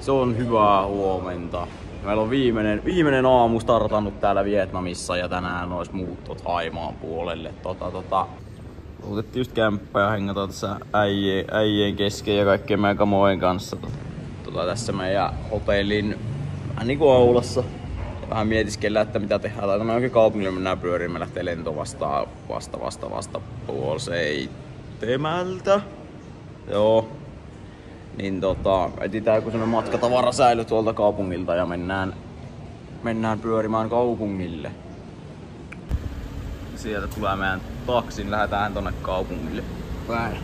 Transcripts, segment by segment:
Se on hyvää huomenta. Meillä on viimeinen aamu startannut täällä Vietnamissa ja tänään olisi muuttot Haimaan puolelle. Otettiin just kämppää ja hengataan tässä äijien kesken ja kaikkien meidän kamojen kanssa. Tässä meidän hotellin vähän niinku aulassa. Ja vähän mietiskellään, että mitä tehdään. Tai me oikein kaupungille mennään pyöriin. Me lähtee lento vasta 6:30. Joo. Niin etsitään joku semmonen matkatavarasäily tuolta kaupungilta ja mennään pyörimään kaupungille. Sieltä tulee meidän taksin, lähdetään tonne kaupungille. Päin.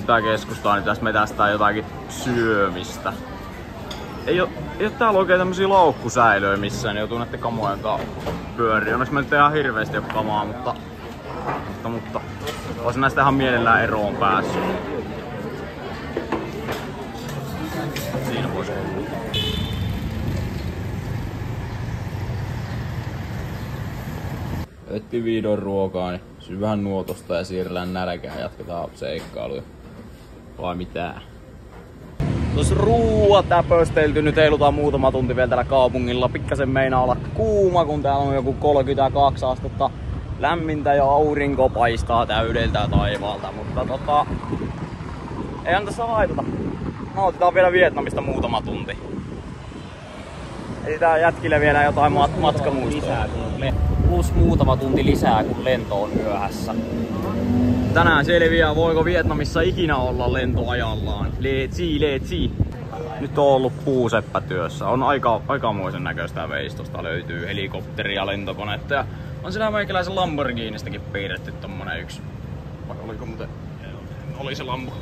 Tää keskustaa, niin tästä metästää jotakin syömistä. Ei oo täällä oikein tämmösiä laukkusäilöjä missään, niin joutuu näitten kamojen kanssa pyöriä. Onneksi meillä ei ihan hirveesti oo kamaa, mutta olisin näistä ihan mielellään eroon päässyt. Siinä voisi olla. Otettiin vihdoin ruokaa, niin syy vähän nuotosta ja siirrellään nälkää ja jatketaan seikkailuja. Vai mitään? Tuossa ruuat täpöstelty, nyt heilutaan muutama tunti vielä täällä kaupungilla. Pikkasen meinaa olla kuuma, kun täällä on joku 32 astetta lämmintä ja aurinko paistaa täydeltä taivaalta. Mutta eihän tässä haitata. Nautitaan vielä Vietnamista muutama tunti. Etsitään jätkille vielä jotain matkamuistoja. Plus muutama tunti lisää, kun lento on myöhässä. Tänään selviää, voiko Vietnamissa ikinä olla lento ajallaan. Let's. Nyt on ollut puuseppätyössä. On aikamoisen näköistä veistosta. Löytyy helikopteria, lentokonetta ja on siellä meikäläisen Lamborghinistäkin piirretty tommonen yksi. Vai oliko muuten? Oli se Lambo.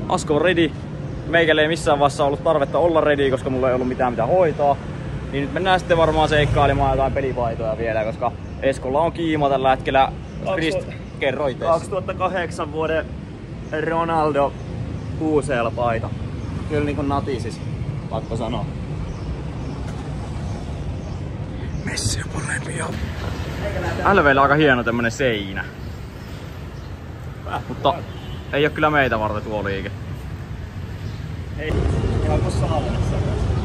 Asko on ready. Meikälle ei missään vaiheessa ollut tarvetta olla ready, koska mulla ei ollut mitään mitä hoitaa. Niin nyt mennään sitten varmaan seikkailemaan jotain pelipaitoja vielä, koska Eskolla on kiima tällä hetkellä. Kerro itse. 2008 vuoden Ronaldo UCL-paita. Kyllä niinku natisis, pakko sanoa. Messi on molempia. LV:llä aika hieno tämmönen seinä. Mutta ei oo kyllä meitä varten tuo liike. Ei, ihan kuin saunassa.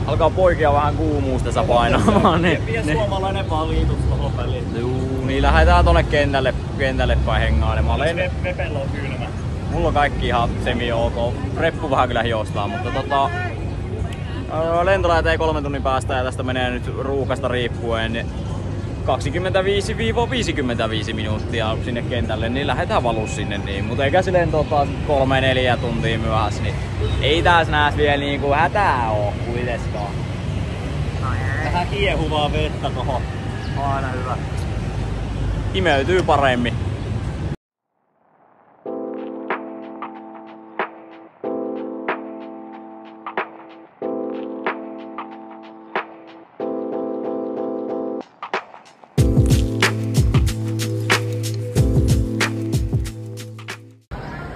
Alkaa poikia vähän kuumuus tässä painamaan. Pieni suomalainen valitus tohon väliin. Juu, niin lähdetään tonne kentälle päin hengailemaan. Vepellä on kylmä. Mulla on kaikki ihan semi-ok. Reppu vähän kyllä hiostaa, mutta lento lähtee 3 tunnin päästä ja tästä menee nyt ruuhkasta riippuen 25-55 minuuttia sinne kentälle, niin lähdetään valus sinne niin. Mutta eikä se lento taas 3-4 tuntia myöhässä, niin ei taas nääs vielä niinku hätää oo kuitenkaan. Vähän kiehuvaa vettä tohon. Aina hyvä. Imeytyy paremmin.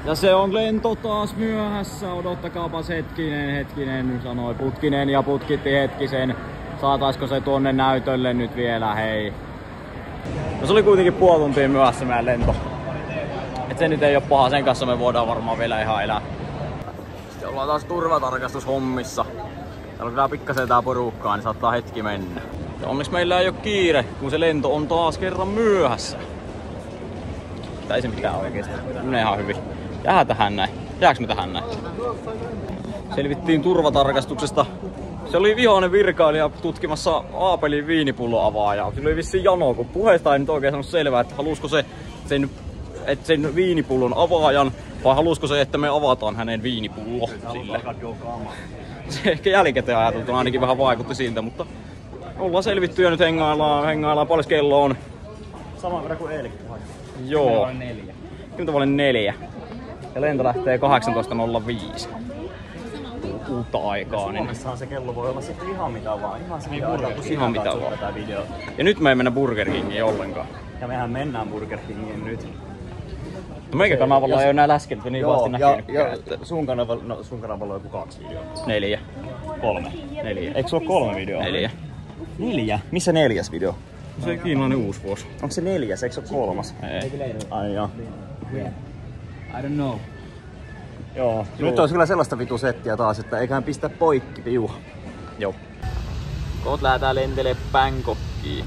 Ja se on lento taas myöhässä, odottakaapas hetkinen, sanoi Putkinen ja putkitti hetkisen. Saataisko se tuonne näytölle nyt vielä, hei. No se oli kuitenkin puoli tuntia myöhässä meidän lento. Et se nyt ei oo paha, sen kanssa me voidaan varmaan vielä ihan elää. Sitten ollaan taas turvatarkastushommissa. Täällä on kyllä pikkasen tää porukkaa, niin saattaa hetki mennä. Ja onneksi meillä ei oo kiire, kun se lento on taas kerran myöhässä. Tai ei se mitään oikeesti, menee ihan hyvin. Jää tähän näin. Jääks me tähän näin? Selvittiin turvatarkastuksesta. Se oli vihoinen virkailija tutkimassa Aapelin viinipullon avaajaa. Sillä oli vissiin jano, kun puheesta ei nyt oikein sanonut selvää, että halusko se sen viinipullon avaajan vai halusko se, että me avataan hänen viinipullo sille. Se ehkä jälkikäteen ajateltuna ainakin vähän vaikutti siltä, mutta ollaan selvitty ja nyt hengaillaan paljon kello on. Saman verran kuin eilen. Joo. 10:04. Ja lento lähtee 18:05. Uutta aikaa. Suomessahan se kello voi olla sitten ihan mitä vaan. Ihan se ihan mitä vaan. Ja nyt me ei mennä Burger Kingiin ollenkaan. Ja mehän mennään Burger Kingiin nyt. No meikä kanavalla ei oo nää läsket niin vasti näkynyt. Sun kanavalla on joku 2 videoa. 4. 3. 4. Eikö sulla 3 videoa? 4. 4? Missä 4. video? Se on kiinalainen uusi vuosi. Onko se 4? Eikö se ole 3? Ei. Ai joo. I don't know. Joo. Nyt olisi kyllä sellaista vitusettiä taas, että eiköhän pistä poikki piu. Joo. Koot lähetään lentelee Bangkokkiin.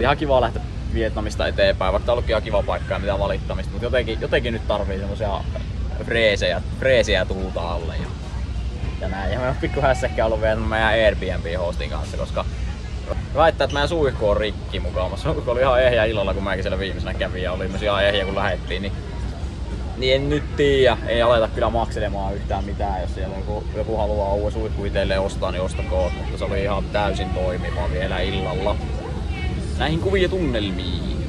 Ihan kiva lähteä Vietnamista eteenpäin, vaikka tää onkin ihan kiva paikka ja mitään valittamista, mutta jotenkin nyt tarvii semmosia freesejä tulta alle ja näin. Ja me on pikku hässäkkä ollut vielä meidän Airbnb-hostin kanssa, koska väittää, että meidän suihku on rikki mukaamassa. Suihku oli ihan ehjä illalla, kun mäkin siellä viimeisenä kävin ja oli myös ihan ehjä kun lähettiin, niin en nyt tiedä. Ei aleta kyllä makselemaan yhtään mitään, jos siellä joku haluaa uuden suihku itselleen ostaa, niin ostakoon, mutta se oli ihan täysin toimiva vielä illalla. Näihin kuvia tunnelmiin.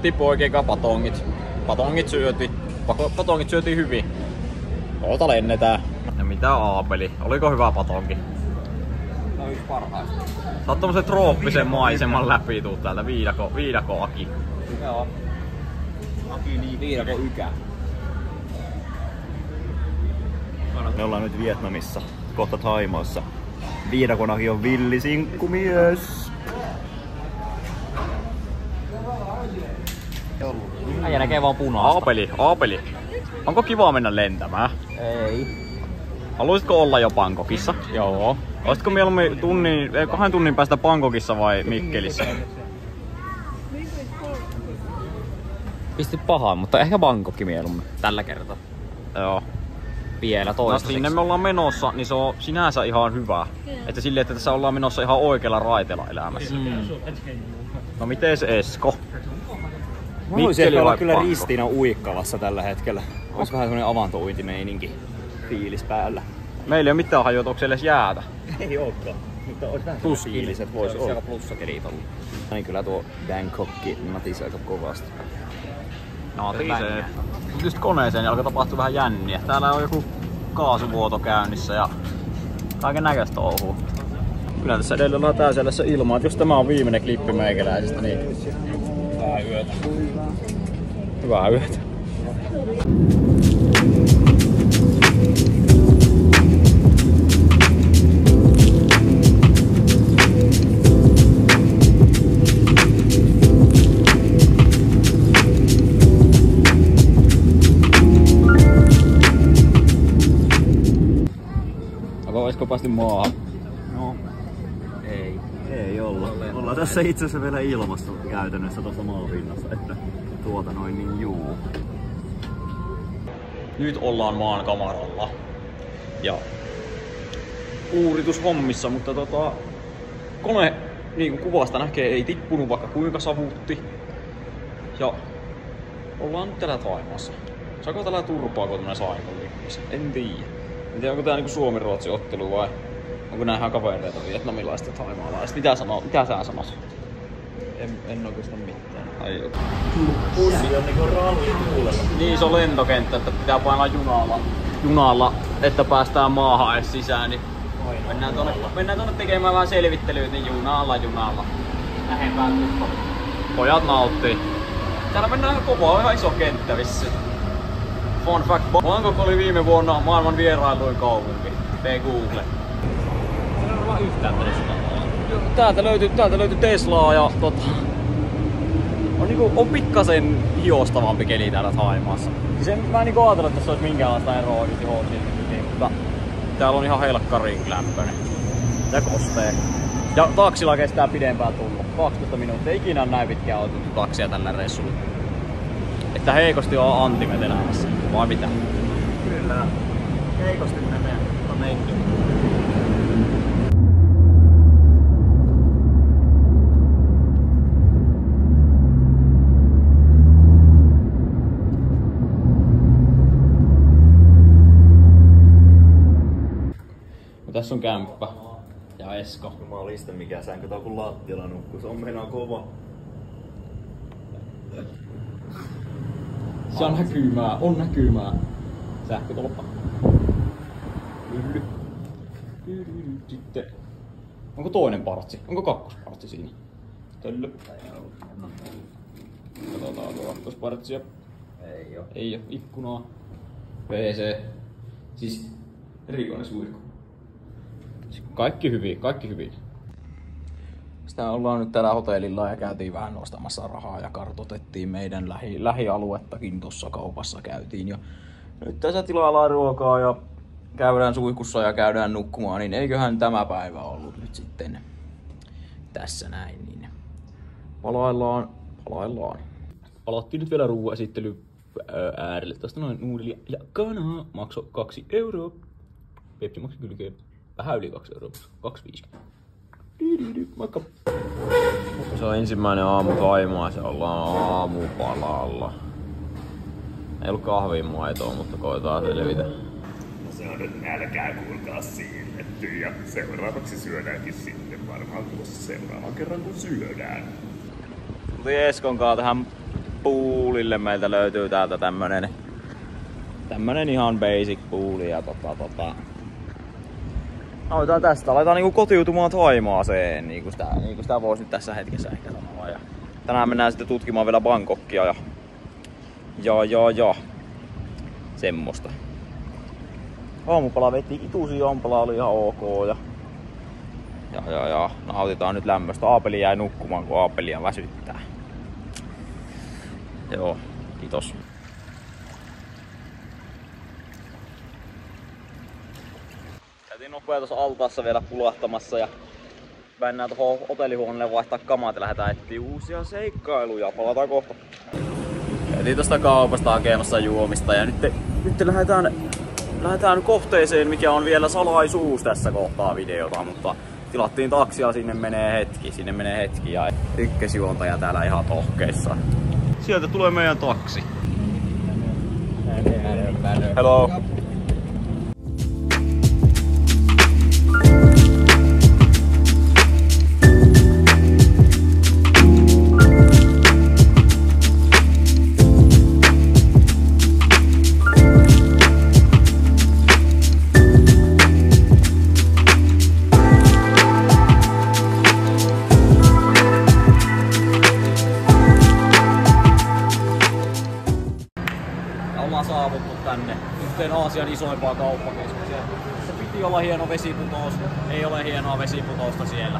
Tippu oikein patongit. Patongit syötiin hyvin. Koota lennetään. Ja mitä Aapeli? Oliko hyvä patonki? No yksi parhaista. Sä oot tommosen trooppisen maiseman läpi tuut täältä viidako Aki. Joo. Aki niin. Viidako Ykä. Me ollaan nyt Vietnamissa, kohta Thaimaassa. Viidakon Aki on villisinkkumies. Äijä näkee vaan punaista. Aapeli. Onko kiva mennä lentämään? Ei. Haluaisitko olla jo Bangkokissa? Joo. Olisitko mieluummin 2 tunnin päästä Bangkokissa vai Mikkelissä? Pisti pahaan, mutta ehkä Bangkokki mieluummin. Tällä kertaa. Joo. Vielä toistaiseksi. Sinne me ollaan menossa, niin se on sinänsä ihan hyvä. Että silleen, että tässä ollaan menossa ihan oikealla raiteella elämässä. No miten se Esko? Mä voisin ehkä olla kyllä Ristiina Uikkalassa tällä hetkellä. Ois vähän semmonen avantouintimeininki fiilis päällä. Meillä ei oo mitään hajua, onko siellä edes jäätä? Ei ookaan. Mutta ois vähän fiiliset vois olla. Siellä plussakelit ollut. Niin kyllä tuo Bangkokki natisee aika kovasti. Natisee. Mut just koneeseen niin alkoi tapahtua vähän jänniä. Täällä on joku kaasuvuoto käynnissä ja kaiken näköistä touhua. Kyllä tässä edellä on täysellässä ilmaa, että jos tämä on viimeinen klippi meikäläisestä, niin hyvää yötä. Hyvää yötä. Olisiko päästy maahan? No, ei olla. Ollaan tässä itse asiassa vielä ilmassa käytännössä tuossa maapinnassa, että niin juu. Nyt ollaan maan kamaralla ja uuritushommissa, mutta kone niin kuin kuvasta näkee ei tippunut vaikka kuinka savutti. Ja ollaan nyt täällä Thaimaassa. Saako täällä turpaako tämmönen sainkolikkissä? En tiedä. En tiedä, onko tää niinku Suomi-Ruotsi ottelu vai onko nää ihan kavereita vietnamilaiset ja thaimaalaiset? Mitä sä sanois? En oikeastaan mitään. Ai joo. Pussi on niinku ralli kuulella. Niin se on lentokenttä, että pitää painaa junalla, että päästään maahan edes sisään. Niin mennään tonne tekemään vähän selvittelyitä niin junalla. Lähempään tuppa. Pojat nauttii. Täällä mennään ihan kovaa, ihan iso kenttä vissiin. Fun fact, Bangkok oli viime vuonna maailman vierailuin kaupunki. Tee Google. Ei ole vaan yhtään Teslaa. Täältä löytyy Teslaa ja on pikkasen hiostavampi keli täällä Thaimaassa. Mä en ajatella, että tässä olisi minkäänlaista eroa mutta täällä on ihan helkkarin lämpöinen. Ja kostee. Ja taksilla kestää pidempään tulla. 12 minuuttia. Ikinä on näin pitkään otettu taksia tällä reissulla. Että heikosti on antimet elämässä. Vai mitä? Kyllä. Heikosti menee. On meikki. Tässä on kämppä. Ja Esko. Jumalista mikä säänkö tää on kun lattialla nukkuu. Se on meinaa kova. Se on näkymää. Sähkötolppa. Sitten. Onko toinen partsi? Onko kakkospartsi siinä? Töllö. Katsotaan tuolla partsia. Ei oo. Ikkunaa. WC. Siis erikoinen suihku. Kaikki hyvin. Sitä ollaan nyt täällä hotellilla ja käytiin vähän nostamassa rahaa ja kartoitettiin meidän lähialuettakin tuossa kaupassa käytiin. Ja nyt tässä tilaillaan ruokaa ja käydään suihkussa ja käydään nukkumaan, niin eiköhän tämä päivä ollut nyt sitten tässä näin. Niin palaillaan. Palattiin nyt vielä ruoan esittely äärelle. Tästä noin nuudelia ja kanaa maksoi 2 €. Pepsi maksoi kylkeen vähän yli 2 €. 2,50. Moikka! Se on ensimmäinen aamu Thaimaassa, ollaan aamupalalla. Ei ollut kahvimaitoa, mutta koetaan selvitä. Se on nyt nälkää kuulkaa siirretty ja seuraavaksi syödäänkin sitten varmaan tuossa seuraavan kerran kun syödään. Mutta Eskon kanssa tähän poolille meiltä löytyy täältä tämmönen ihan basic pooli ja aloitetaan tästä, aletaan niinku kotiutumaan Thaimaaseen, niinku sitä voisi nyt tässä hetkessä ehkä sanoa. Ja tänään mennään sitten tutkimaan vielä Bangkokia ja semmoista. Aamupala veti itusi, aamupala oli ihan ok ja nautitaan nyt lämmöstä. Aapeli jäi nukkumaan, kun Aapelia väsyttää. Joo, kiitos. Käytiin nopea tuossa altaassa vielä pulahtamassa ja mennään tuohon hotellihuoneelle vaihtaa kamat ja lähdetään etsiä uusia seikkailuja. Palataan kohta. Käytiin tuosta kaupasta hakemassa juomista ja nyt lähdetään kohteeseen, mikä on vielä salaisuus tässä kohtaa videota, mutta tilattiin taksia, sinne menee hetki ja ykkösjuontaja täällä ihan tohkeissa. Sieltä tulee meidän taksi. Hello. Ollaan saavuttu tänne yhteen Aasian isoimpaan kauppakeskukseen. Se piti olla hieno vesiputous, ei ole hienoa vesiputousta siellä.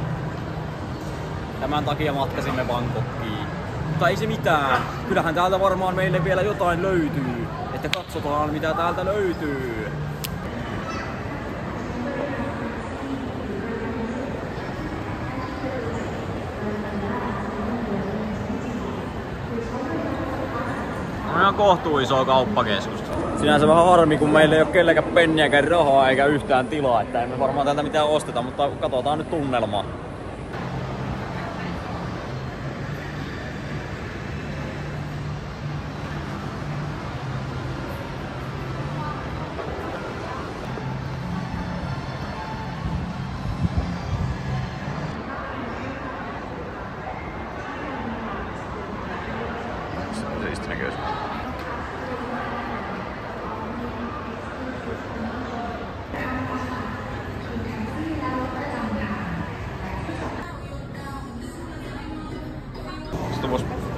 Tämän takia matkasimme Bangkokiin. Mutta ei se mitään, kyllähän täältä varmaan meille vielä jotain löytyy. Että katsotaan mitä täältä löytyy. On ihan kohtuu iso kauppakeskus. Sinänsä vähän harmi, kun meillä ei ole kellekään penniäkään rahaa eikä yhtään tilaa, että emme varmaan täältä mitään osteta, mutta katsotaan nyt tunnelmaa.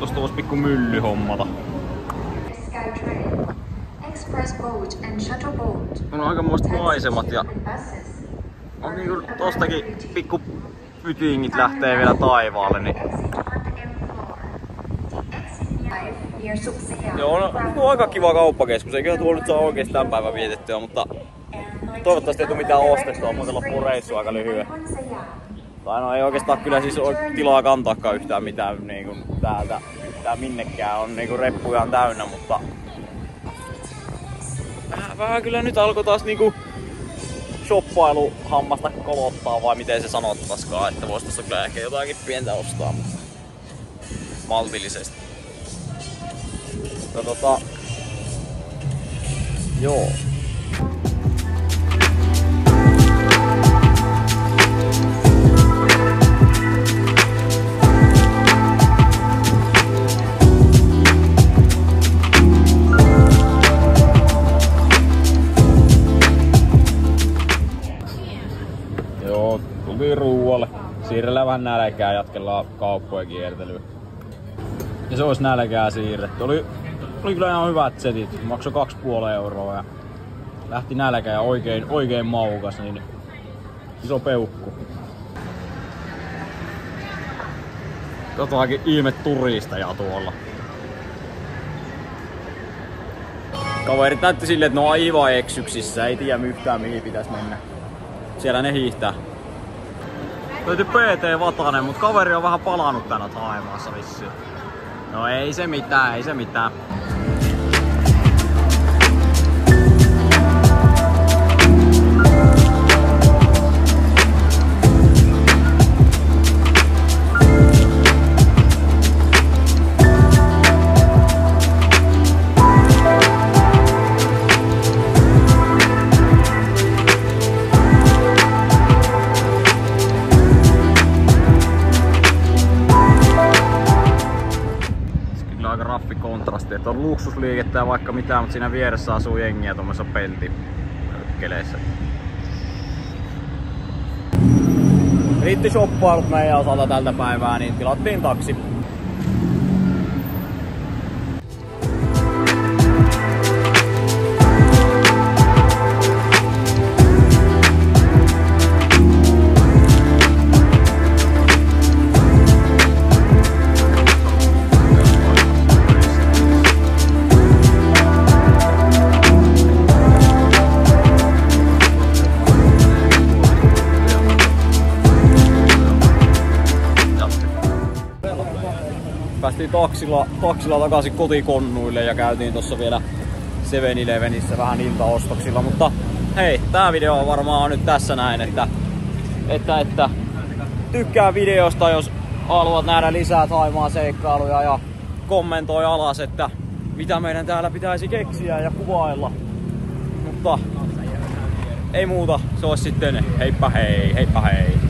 Tosta vois pikku mylly hommata. On aikamoiset maisemat ja on niinku tostakin pikku pytingit lähtee vielä taivaalle, niin joo, on aika kiva kauppakeskus. Eiköhän tuolla nyt saa oikeesti tämän päivän vietettyä, mutta toivottavasti ei tule mitään ostettua, muuten loppuu reissu aika lyhyen. Tai no ei oikeastaan kyllä siis ole tilaa kantaakaan yhtään mitään niinku täältä yhtään minnekään, on niinku reppu ihan täynnä, mutta vähän kyllä nyt alkoi taas niinku shoppailuhammasta kolottaa, vai miten se sanottaskaan, että vois tossa kyllä ehkä jotakin pientä ostaa, mutta maltillisesti. No joo. Ruualle. Siirrellään vähän nälkää, jatkellaan kauppojen kiertelyä. Ja se olisi nälkää siirretty. Oli kyllä ihan hyvät setit. Maksoi 2,5 euroa ja lähti nälkää ja oikein maukas, niin iso peukku. Jotakin ihme turisteja tuolla. Kaverit näytti silleen, että ne on aivan eksyksissä, ei tiedä yhtään mihin pitäisi mennä. Siellä ne hiihtää. Löytyi PT Vatanen, mut kaveri on vähän palannut tänä Thaimaassa vissiin. No ei se mitään, ei se mitään. Aika raffi kontrasti, että on luksusliikettä ja vaikka mitään, mutta siinä vieressä asuu jengiä tuommoisessa peltimökkeleissä. Riitti shoppailut meidän osalta tältä päivää, niin tilattiin taksi. Päästiin taksilla takaisin kotikonnuille ja käytiin tossa vielä 7-Elevenissä vähän iltaostoksilla, mutta hei, tää video on varmaan nyt tässä näin, että tykkää videosta, jos haluat nähdä lisää Thaimaan seikkailuja ja kommentoi alas, että mitä meidän täällä pitäisi keksiä ja kuvailla. Mutta ei muuta, se olisi sitten heippa hei, heippa hei.